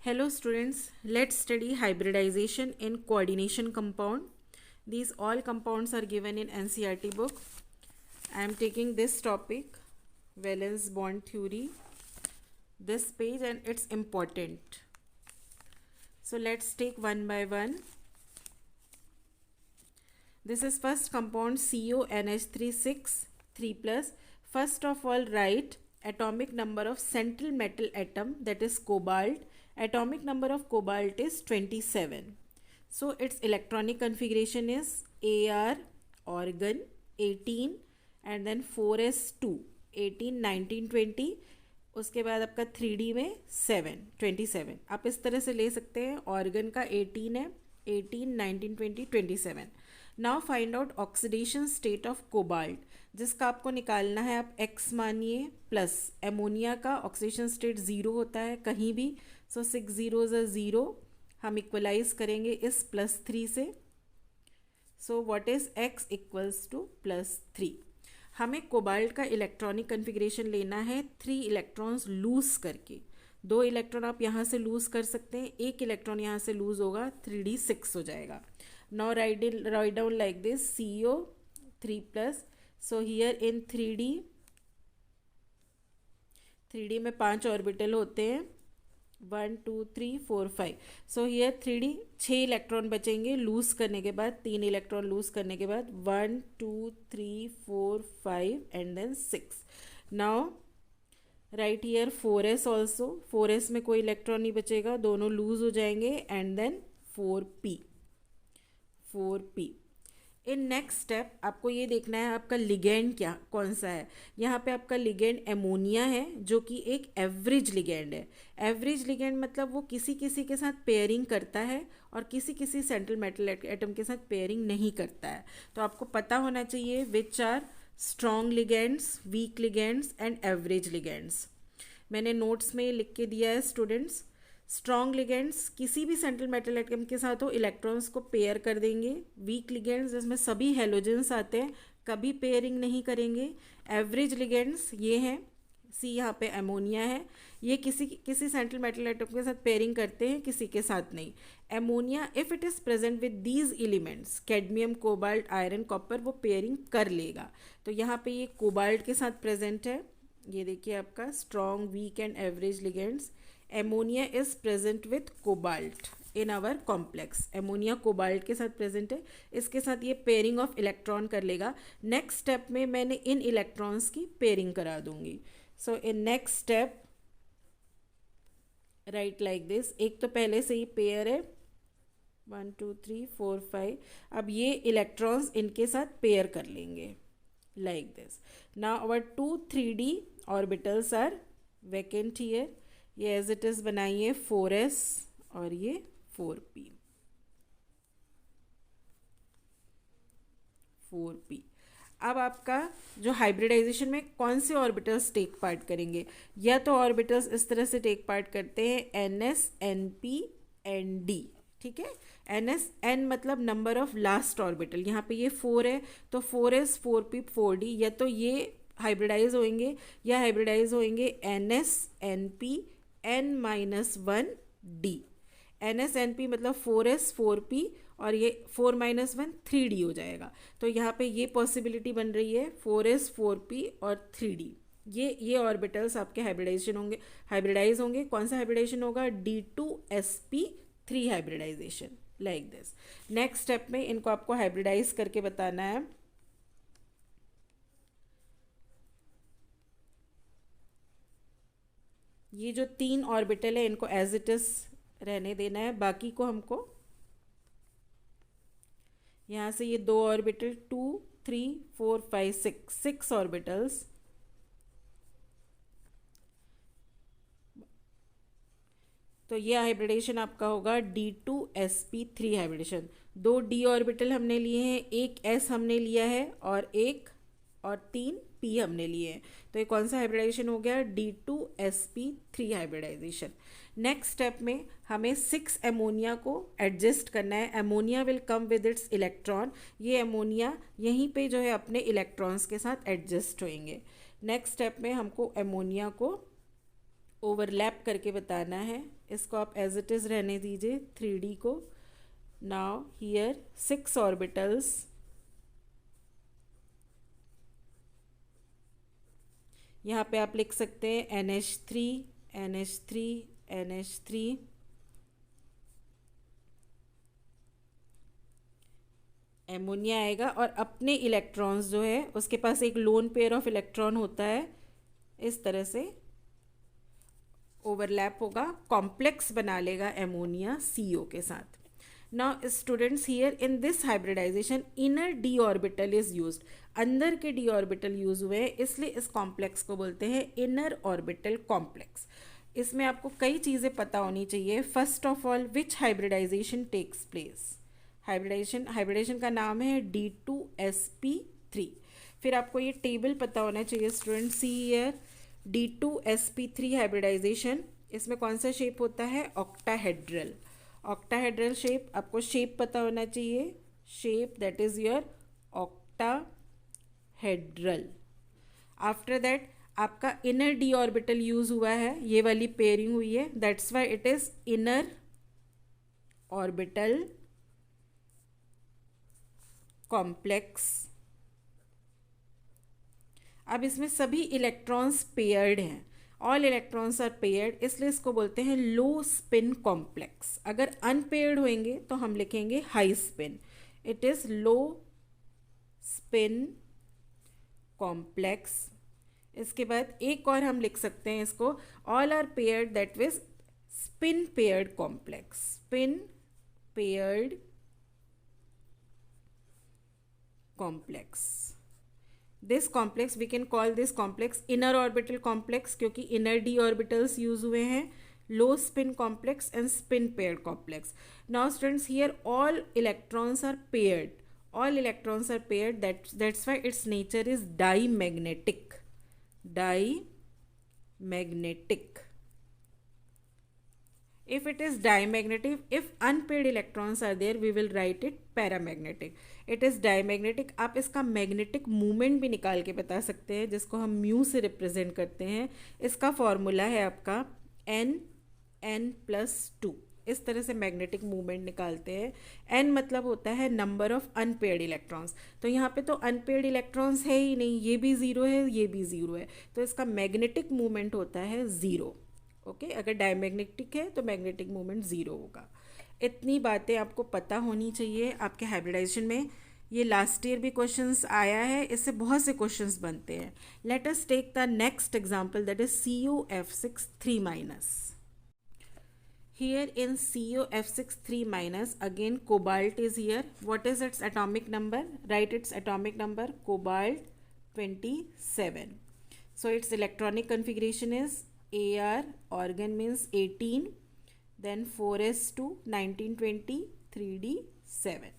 Hello students, let's study hybridization in coordination compound. These all compounds are given in NCERT book. I am taking this topic, valence bond theory, this page, and it's important. So let's take one by one. This is first compound CONH3 3+. First of all, write atomic number of central metal atom, that is cobalt. Atomic number of cobalt is 27. So its electronic configuration is AR organ 18 and then 4s2 18 19 20. उसके बाद आपका 3D में 27. आप इस तरह से ले सकते हैं. ऑर्गन का 18 है, 18 19 20 27. Now find out oxidation state of cobalt, जिसका आपको निकालना है. आप x मानिए प्लस एमोनिया का ऑक्सीडेशन स्टेट 0 होता है कहीं भी. सो 6 0 0. हम इक्वलाइज करेंगे इस +3 से. So what is x equals to +3. हमें कोबाल्ट का इलेक्ट्रॉनिक कन्फिग्रेशन लेना है 3 इलेक्ट्रॉन्स लूज करके. 2 इलेक्ट्रॉन आप यहाँ से लूज कर सकते हैं, 1 इलेक्ट्रॉन यहाँ से लूज होगा, 3d6 हो जाएगा. Now write down like this, CO3+. So here in 3D में 5 ऑर्बिटल होते हैं, 1 2 3 4 5. So here 3D 6 इलेक्ट्रॉन बचेंगे लूज करने के बाद, 3 इलेक्ट्रॉन लूज करने के बाद 1 2 3 4 5 and then 6. Now write here 4s also. 4s में कोई इलेक्ट्रॉन नहीं बचेगा, दोनों लूज हो जाएंगे. And then 4p. In next step आपको ये देखना है आपका लिगेंड कौन सा है. यहाँ पे आपका लिगेंड एमोनिया है, जो कि एक एवरेज लिगेंड है. एवरेज लिगेंड मतलब वो किसी किसी के साथ पेयरिंग करता है और किसी किसी सेंट्रल मेटल एटम के साथ पेयरिंग नहीं करता है. तो आपको पता होना चाहिए which are strong ligands, weak ligands and average ligands. मैंने नोट्स में लिख के दिया है स्टूडेंट्स. स्ट्रॉन्ग लिगेंड्स किसी भी सेंट्रल मेटल एटम के साथ हो इलेक्ट्रॉन्स को पेयर कर देंगे. वीक लिगेंड्स जिसमें सभी हेलोजेंस आते हैं कभी पेयरिंग नहीं करेंगे. एवरेज लिगेंड्स ये हैं, सी यहाँ पे एमोनिया है, ये किसी सेंट्रल मेटल एटम के साथ पेयरिंग करते हैं, किसी के साथ नहीं. Ammonia if it is present with these elements cadmium cobalt iron copper, वो पेयरिंग कर लेगा. तो यहाँ पे ये कोबाल्ट के साथ प्रेजेंट है. ये देखिए आपका strong, weak and average ligands. Ammonia is present with cobalt in our complex. Ammonia cobalt के साथ प्रेजेंट है, इसके साथ ये पेयरिंग ऑफ इलेक्ट्रॉन कर लेगा. नेक्स्ट स्टेप में मैंने इन इलेक्ट्रॉन्स की पेयरिंग करा दूंगी. So in next step write like this. एक तो पहले से ही पेयर है 1 2 3 4 5. अब ये इलेक्ट्रॉन्स इनके साथ पेयर कर लेंगे like this. Now our 2 3D orbitals are vacant here. ये एज इट इज़ बनाइए 4s और ये 4p. अब आपका जो हाइब्रिडाइजेशन में कौन से ऑर्बिटल्स टेक पार्ट करेंगे, या तो ऑर्बिटल्स इस तरह से टेक पार्ट करते हैं ns np nd. ठीक है, n मतलब नंबर ऑफ लास्ट ऑर्बिटल. यहाँ पे ये 4 है तो 4s 4p 4d. या तो ये हाइब्रिडाइज होंगे या हाइब्रिडाइज होंगे ns np n-1 d. ns np मतलब 4s 4p और ये 4-1 3d हो जाएगा. तो यहाँ पे ये पॉसिबिलिटी बन रही है 4s 4p और 3d. ये ऑर्बिटल्स आपके हाइब्रिडाइज होंगे. कौन सा हाइब्रिडाइजेशन होगा, d2sp3 hybridisation like this. Next step में इनको आपको हाइब्रिडाइज करके बताना है. ये जो 3 ऑर्बिटल है इनको एज इट इज रहने देना है. बाकी को हमको यहाँ से ये 2 ऑर्बिटल 2 3 4 5 6 ऑर्बिटल्स. तो ये हाइब्रिडेशन आपका होगा d2sp3 हाइब्रिडेशन. 2 d ऑर्बिटल हमने लिए हैं, एक s हमने लिया है और 3 p हमने लिए हैं. तो ये कौन सा हाइब्रिडाइजेशन हो गया, d2sp3 हाइब्रिडाइजेशन. नेक्स्ट स्टेप में हमें 6 एमोनिया को एडजस्ट करना है. Ammonia will come with its electron. ये एमोनिया यहीं पे जो है अपने इलेक्ट्रॉन्स के साथ एडजस्ट होंगे. नेक्स्ट स्टेप में हमको एमोनिया को ओवरलैप करके बताना है इसको आप एज इट इज़ रहने दीजिए 3D को. Now here 6 orbitals. यहाँ पे आप लिख सकते हैं NH3 NH3 NH3. एमोनिया आएगा और अपने इलेक्ट्रॉन्स जो है उसके पास एक लोन पेयर ऑफ इलेक्ट्रॉन होता है, इस तरह से ओवरलैप होगा, कॉम्प्लेक्स बना लेगा एमोनिया CO के साथ. Now students here in this hybridisation inner d orbital is used. अंदर के डी ऑर्बिटल यूज हुए हैं, इसलिए इस कॉम्प्लेक्स को बोलते हैं इनर ऑर्बिटल कॉम्प्लेक्स. इसमें आपको कई चीज़ें पता होनी चाहिए. First of all which hybridisation takes place. Hybridisation का नाम है D2sp3. फिर आपको ये टेबल पता होना चाहिए स्टूडेंट. सी ईयर D2sp3 हाइब्रिडाइजेशन. इसमें कौन सा शेप होता है? ऑक्टाहेड्रल. Octahedral shape. आपको शेप पता होना चाहिए. Shape that is your octahedral. After that आपका इनर डी ऑर्बिटल यूज हुआ है, ये वाली पेयरिंग हुई है, that's why it is inner orbital complex. अब इसमें सभी इलेक्ट्रॉन्स पेयर्ड हैं, ऑल इलेक्ट्रॉन्स आर पेयर्ड, इसलिए इसको बोलते हैं लो स्पिन कॉम्प्लेक्स. अगर अनपेयर्ड होंगे तो हम लिखेंगे high spin. It is low spin complex. इसके बाद एक और हम लिख सकते हैं इसको, all are paired, that means spin paired complex. Spin paired complex. This complex we can call this complex inner orbital complex क्योंकि inner d orbitals use हुए हैं. Low spin complex and spin paired complex. Now students here all electrons are paired. All electrons are paired. That's why its nature is dimagnetic. Dimagnetic. If it is diamagnetic, if unpaired electrons are there, we will write it paramagnetic. It is diamagnetic. आप इसका magnetic movement भी निकाल के बता सकते हैं, जिसको हम म्यू से रिप्रेजेंट करते हैं. इसका फॉर्मूला है आपका N+2. इस तरह से मैग्नेटिक मूवमेंट निकालते हैं. N मतलब होता है नंबर ऑफ अनपेयर्ड इलेक्ट्रॉन्स. तो यहाँ पे तो अनपेयर्ड इलेक्ट्रॉन्स है ही नहीं, ये भी ज़ीरो है, ये भी ज़ीरो है, तो इसका मैग्नेटिक मूवमेंट होता है ज़ीरो. ओके अगर डायमैग्नेटिक है तो मैग्नेटिक मोमेंट ज़ीरो होगा. इतनी बातें आपको पता होनी चाहिए आपके हाइब्रिडाइजेशन में. ये लास्ट ईयर भी क्वेश्चंस आया है, इससे बहुत से क्वेश्चंस बनते हैं. Let us take the next example that is CuF6 3-. Here in CuF6 3-, again cobalt is here. What is its atomic number? Write its atomic number. Cobalt 27. So its electronic configuration is AR, organ means 18, then 4s2 1920 3d7.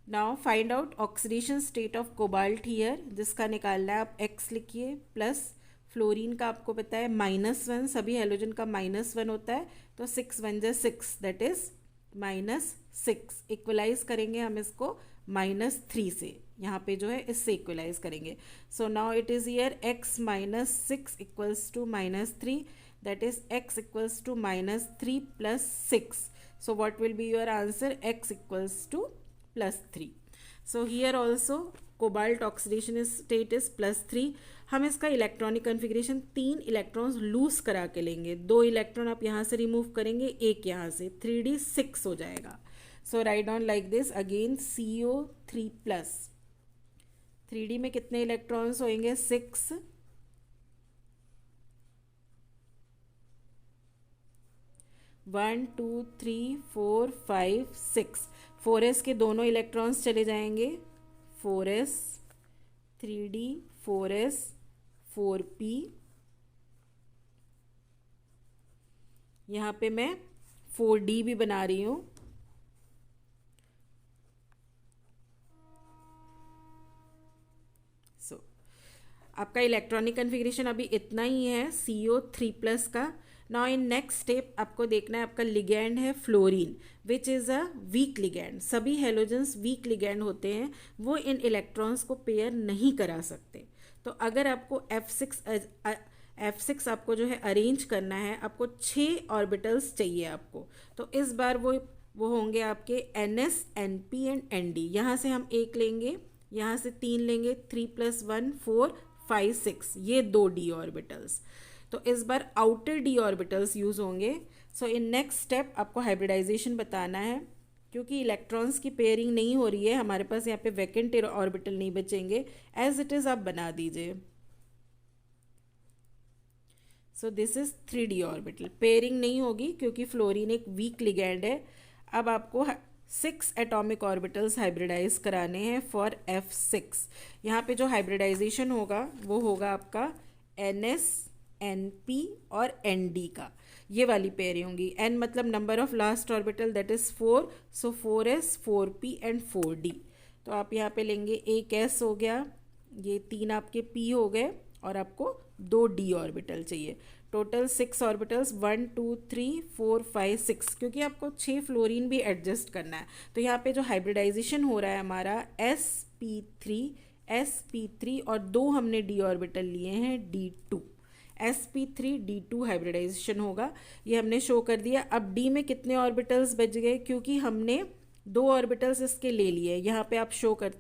Now find out oxidation state of cobalt here. जिसका निकालना है आप x लिखिए. Plus fluorine का आपको पता है -1, सभी हेलोजन का -1 होता है, तो 6 1 जा 6, दैट इज -6. इक्वलाइज करेंगे हम इसको -3 से, यहाँ पे जो है इससे इक्वलाइज करेंगे. So now it is here x -6 equals to -3, that is x equals to -3 + 6. So what will be your answer? x equals to +3. So here also cobalt oxidation state is +3. हम इसका इलेक्ट्रॉनिक कन्फिग्रेशन 3 इलेक्ट्रॉन्स लूज करा के लेंगे. 2 electron आप यहाँ से remove करेंगे, एक यहाँ से, 3d6 हो जाएगा. So write down like this again CO3+. 3d में कितने इलेक्ट्रॉन्स होंगे? 6. 1 2 3 4 5 6. 4s के दोनों इलेक्ट्रॉन्स चले जाएंगे. 4s 3d 4s 4p. यहाँ पे मैं 4d भी बना रही हूँ. आपका इलेक्ट्रॉनिक कन्फिग्रेशन अभी इतना ही है CO3+ का. नाउ इन नेक्स्ट स्टेप आपको देखना है, आपका लिगैंड है fluorine, which is a weak ligand. सभी हेलोजेंस वीक लिगैंड होते हैं, वो इन इलेक्ट्रॉन्स को पेयर नहीं करा सकते. तो अगर आपको F6 आपको जो है अरेंज करना है, आपको 6 ऑर्बिटल्स चाहिए आपको। तो इस बार वो होंगे आपके NS NP एंड ND। यहाँ से हम एक लेंगे, यहाँ से 3 लेंगे, 3+1 4 5 6, ये 2 d ऑर्बिटल्स। तो इस बार आउटर d ऑर्बिटल्स यूज होंगे। सो इन नेक्स्ट स्टेप आपको हाइब्रिडाइजेशन बताना है, क्योंकि इलेक्ट्रॉन्स की पेयरिंग नहीं हो रही है हमारे पास, यहाँ पे वैकेंट ऑर्बिटल नहीं बचेंगे, एज इट इज़ आप बना दीजिए। सो this is 3d orbital, pairing नहीं होगी क्योंकि फ्लोरीन एक वीक लिगैंड है। अब आपको 6 एटॉमिक ऑर्बिटल्स हाइब्रिडाइज कराने हैं फॉर F6। यहाँ पे जो हाइब्रिडाइजेशन होगा वो होगा आपका NS NP और ND का, ये वाली पेयरिंग होंगी। N मतलब number of last orbital, that is 4, so 4s 4p and 4d। तो आप यहाँ पे लेंगे एक s हो गया, ये 3 आपके p हो गए, और आपको 2 d ऑर्बिटल चाहिए। टोटल 6 ऑर्बिटल्स, 1 2 3 4 5 6, क्योंकि आपको 6 फ्लोरीन भी एडजस्ट करना है। तो यहाँ पे जो हाइब्रिडाइजेशन हो रहा है हमारा sp3 और 2 हमने d ऑर्बिटल लिए हैं d2, sp3 d2 हाइब्रिडाइजेशन होगा, ये हमने शो कर दिया। अब d में कितने ऑर्बिटल्स बच गए, क्योंकि हमने 2 ऑर्बिटल्स इसके ले लिए, यहाँ पे आप शो कर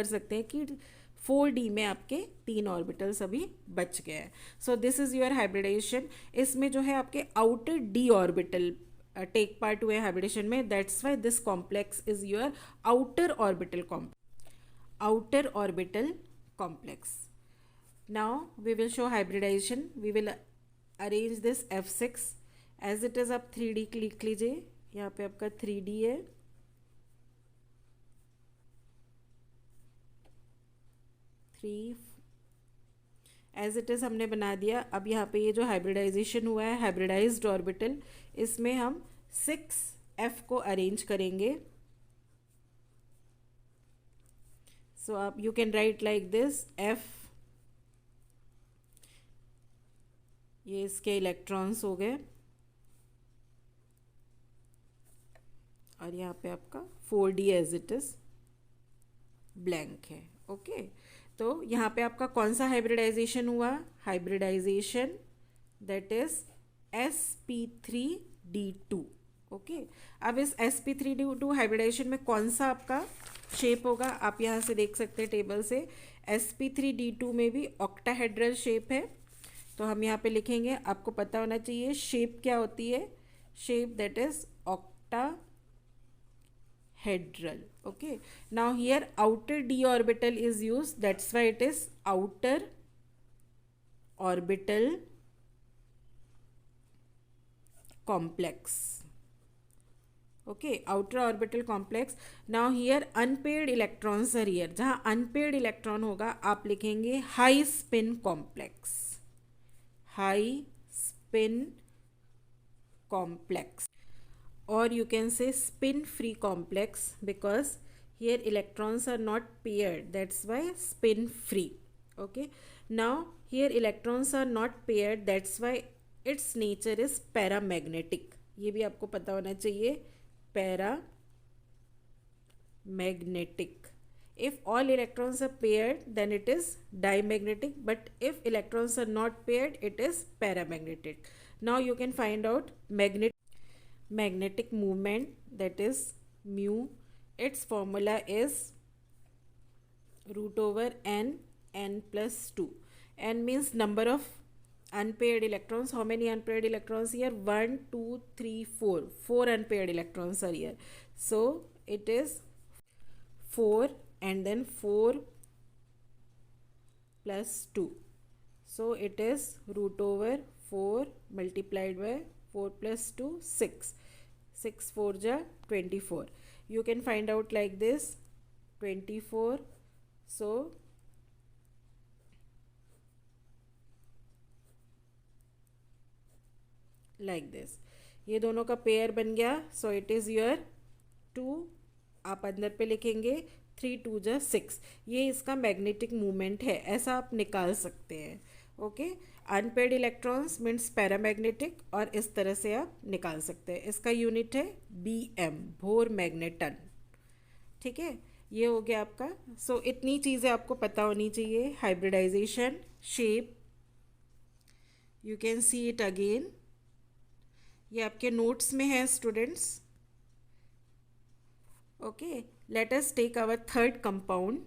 सकते हैं कि 4d में आपके 3 ऑर्बिटल्स अभी बच गए हैं। So this is your hybridisation. इसमें जो है आपके outer d orbital take part हुए हाइब्रिडेशन में, that's why this complex is your outer orbital complex. Now we will show hybridisation, we will arrange this F6 as it is. आप 3d लिख लीजिए, यहाँ पे आपका 3d है, एज इट इज़ हमने बना दिया। अब यहाँ पे ये जो हाइब्रिडाइजेशन हुआ है, हाइब्रिडाइज्ड ऑर्बिटल, इसमें हम 6f को अरेंज करेंगे। सो आप you can write like this f, ये इसके इलेक्ट्रॉन्स हो गए, और यहाँ पे आपका 4d as it is blank है। ओके तो यहाँ पे आपका कौन सा हाइब्रिडाइजेशन हुआ, hybridisation that is sp3d2। Okay अब इस sp3d2 हाइब्रिडाइजेशन में कौन सा आपका शेप होगा, आप यहाँ से देख सकते हैं टेबल से, sp3d2 में भी ऑक्टाहेड्रल शेप है। तो हम यहाँ पे लिखेंगे, आपको पता होना चाहिए शेप क्या होती है, shape that is octahedral. Okay, now here outer d orbital is used, that's why it is outer orbital complex. Okay, outer orbital complex. Now here unpaired electrons are here, जहाँ unpaired electron होगा आप लिखेंगे high spin complex, high spin complex, or you can say spin free complex, because here electrons are not paired, that's why spin free. Okay, now here electrons are not paired, that's why its nature is paramagnetic, ये भी आपको पता होना चाहिए, paramagnetic. If all electrons are paired then it is dimagnetic, but if electrons are not paired it is paramagnetic. Now you can find out magnetic movement, that is mu. Its formula is √n n+2. n means number of unpaired electrons. How many unpaired electrons here, 1 2 3 4 unpaired electrons are here, so it is 4 and then 4 + 2, so it is √4 multiplied by 4 + 2 6, 6 4 ja 24. You can find out like this 24, so like this, ये दोनों का pair बन गया, so it is your 2, आप अंदर पे लिखेंगे 3 2 जा 6, ये इसका मैग्नेटिक मूवमेंट है, ऐसा आप निकाल सकते हैं। Okay, unpaired electrons means paramagnetic, और इस तरह से आप निकाल सकते हैं। इसका यूनिट है BM, बोर मैग्नेटन। ठीक है, ये हो गया आपका। सो इतनी चीज़ें आपको पता होनी चाहिए, hybridisation, shape, you can see it again, ये आपके नोट्स में है students. Okay, let us take our third compound.